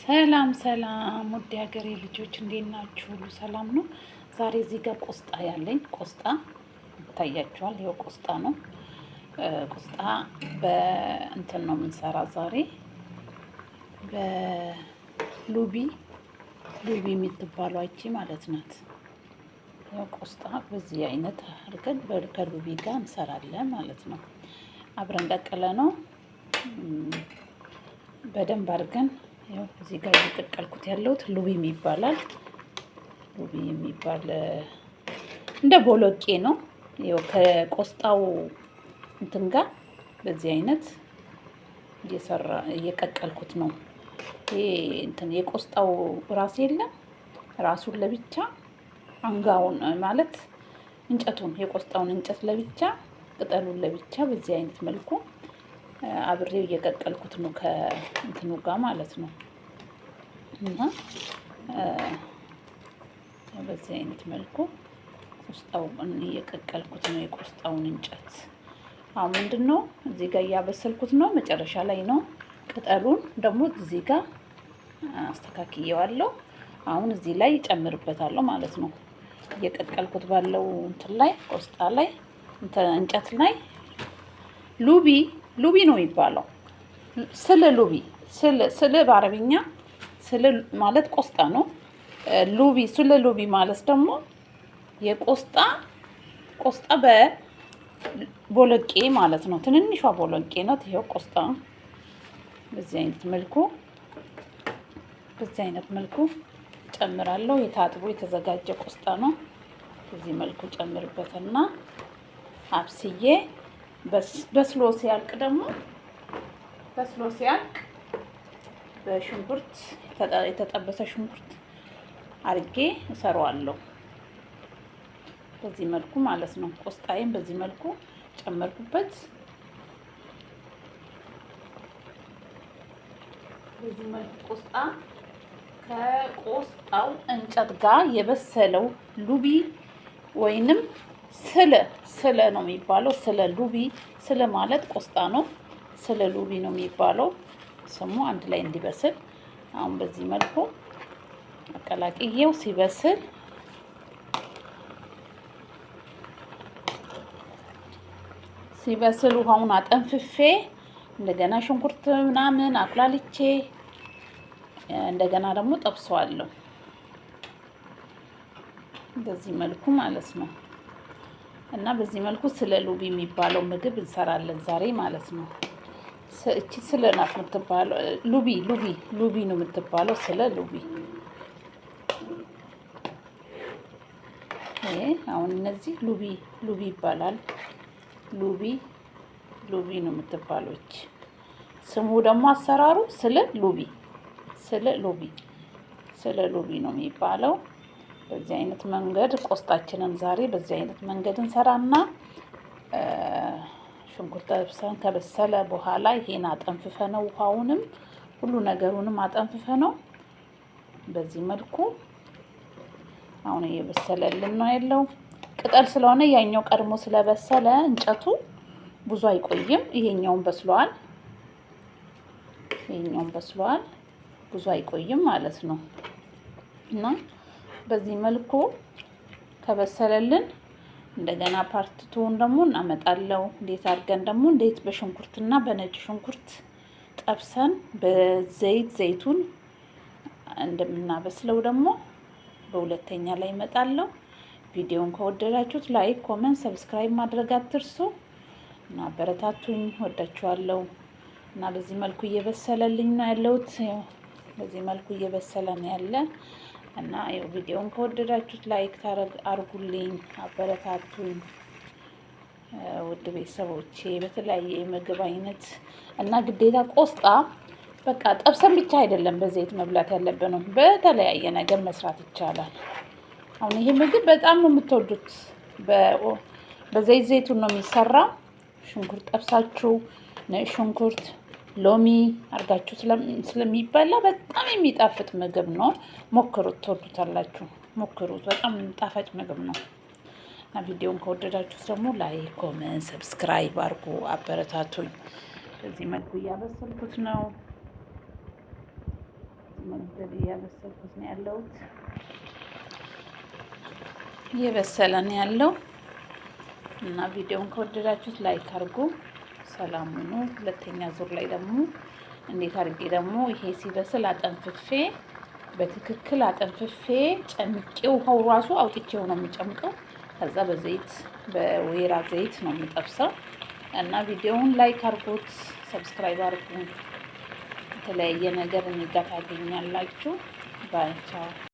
ሰላም ሰላም ውድ ሀገሬ ልጆች እንዴት ናችሁ? ሁሉ ሰላም ነው? ዛሬ እዚህ ጋር ቆስጣ ያለኝ ቆስጣ ይታያችኋል። ይኸው ቆስጣ ነው። ቆስጣ በእንትን ነው የምንሰራ ዛሬ በሉቢ የምትባለው አይቺ ማለት ናት። ያው ቆስጣ በዚህ አይነት አድርገን ከሉቢ ጋር እንሰራለን ማለት ነው። አብረን ቀቅለ ነው በደንብ አድርገን ያው እዚህ ጋር እየቀቀልኩት ያለሁት ሉቢም ይባላል። ሉቢ የሚባል እንደ ቦሎቄ ነው። ያው ከቆስጣው እንትን ጋር በዚህ አይነት እየቀቀልኩት ነው። ይሄ እንትን የቆስጣው ራስ የለም ራሱን ለብቻ አንጋውን ማለት እንጨቱን የቆስጣውን እንጨት ለብቻ ቅጠሉን ለብቻ በዚህ አይነት መልኩ አብሬው እየቀቀልኩት ነው ከእንትኑ ጋር ማለት ነው። እና በዚህ አይነት መልኩ ቆስጣውን እየቀቀልኩት ነው የቆስጣውን እንጨት። አሁን ምንድነው እዚህ ጋር እያበሰልኩት ነው። መጨረሻ ላይ ነው ቅጠሉን ደግሞ እዚህ ጋር አስተካክየዋለሁ። አሁን እዚህ ላይ እጨምርበታለሁ ማለት ነው። እየቀቀልኩት ባለው እንትን ላይ ቆስጣ ላይ እንጨት ላይ ሉቢ ነው የሚባለው። ስለ ሉቢ ስለ በአረብኛ ስለ ማለት ቆስጣ ነው። ስለ ሉቢ ማለት ደግሞ ቆስጣ በቦለቄ ማለት ነው። ትንንሿ ቦለቄ ናት። ይሄው ቆስጣ በዚህ አይነት መልኩ ጨምራለሁ። የታጥቦ የተዘጋጀ ቆስጣ ነው። በዚህ መልኩ ጨምርበትና አብስዬ በስሎ ሲያልቅ በሽንኩርት የተጠበሰ ሽንኩርት አርጌ እሰራዋለሁ። በዚህ መልኩ ማለት ነው። ቆስጣዬን በዚህ መልኩ ጨመርኩበት። በዚህ መልኩ ከቆስጣው እንጨት ጋር የበሰለው ሉቢ ወይንም ስለ ነው የሚባለው። ስለ ሉቢ ስለ ማለት ቆስጣ ነው። ስለ ሉቢ ነው የሚባለው ስሙ አንድ ላይ እንዲበስል። አሁን በዚህ መልኩ አቀላቅዬው ሲበስል ውሃውን አጠንፍፌ እንደገና ሽንኩርት ምናምን አቁላልቼ እንደገና ደግሞ ጠብሰዋለሁ። በዚህ መልኩ ማለት ነው። እና በዚህ መልኩ ስለ ሉቢ የሚባለው ምግብ እንሰራለን ዛሬ ማለት ነው። እቺ ስለ ናት የምትባለው ሉቢ ነው የምትባለው ስለ ሉቢ። አሁን እነዚህ ሉቢ ይባላል። ሉቢ ነው የምትባለው። ስሙ ደግሞ አሰራሩ ስለ ሉቢ ነው የሚባለው። በዚህ አይነት መንገድ ቆስጣችንን ዛሬ በዚህ አይነት መንገድ እንሰራና ሽንኩርት ጠብሰን ከበሰለ በኋላ ይሄን አጠንፍፈነው ውሃውንም ሁሉ ነገሩንም አጠንፍፈነው በዚህ መልኩ አሁን እየበሰለልን ነው ያለው። ቅጠል ስለሆነ ያኛው ቀድሞ ስለበሰለ እንጨቱ ብዙ አይቆይም። ይሄኛውን በስሏል ብዙ አይቆይም ማለት ነው። እና በዚህ መልኩ ከበሰለልን እንደገና ፓርትቱን ደግሞ እናመጣለው። እንዴት በሽንኩርትና በነጭ ሽንኩርት ጠብሰን ዘይቱን እንደምናበስለው ደግሞ በሁለተኛ ላይ እመጣለሁ። ቪዲዮውን ከወደዳችሁት ላይክ፣ ኮሜንት፣ ሰብስክራይብ ማድረግ አትርሱ እና አበረታቱኝ። ወዳችኋለሁ። እና በዚህ መልኩ እየበሰለልኝ ነው ያለሁት። በዚህ መልኩ እየበሰለ ነው ያለ እና ይኸው ቪዲዮውን ከወደዳችሁት ላይክ አርጉልኝ፣ አበረታቱኝ። ውድ ቤተሰቦቼ በተለያየ የምግብ አይነት እና ግዴታ ቆስጣ በቃ ጠብሰን ብቻ አይደለም በዘይት መብላት ያለብን ነው። በተለያየ ነገር መስራት ይቻላል። አሁን ይሄ ምግብ በጣም ነው የምትወዱት። ዘይቱን ነው የሚሰራው። ሽንኩርት ጠብሳችሁ ሽንኩርት ሎሚ አርጋችሁ ስለሚበላ በጣም የሚጣፍጥ ምግብ ነው። ሞክሩት፣ ትወዱታላችሁ። ሞክሩት፣ በጣም ጣፋጭ ምግብ ነው። እና ቪዲዮውን ከወደዳችሁ ደግሞ ላይክ፣ ኮሜንት፣ ሰብስክራይብ አርጉ፣ አበረታቱኝ። በዚህ መልኩ እያበሰልኩት ነው። መንገድ እያበሰልኩት ነው ያለሁት። እየበሰለ ነው ያለው እና ቪዲዮውን ከወደዳችሁት ላይክ አድርጉ። ሰላም ሁኑ። ሁለተኛ ዙር ላይ ደግሞ እንዴት አድርጌ ደግሞ ይሄ ሲበስል አጠንፍፌ በትክክል አጠንፍፌ ጨምቄው ውሃው ራሱ አውጥቼው ነው የሚጨምቀው። ከዛ በዘይት በወይራ ዘይት ነው የምጠብሰው እና ቪዲዮውን ላይክ አድርጉት፣ ሰብስክራይብ አድርጉ። የተለያየ ነገር እኔ ጋር ታገኛላችሁ። ባይ ቻው።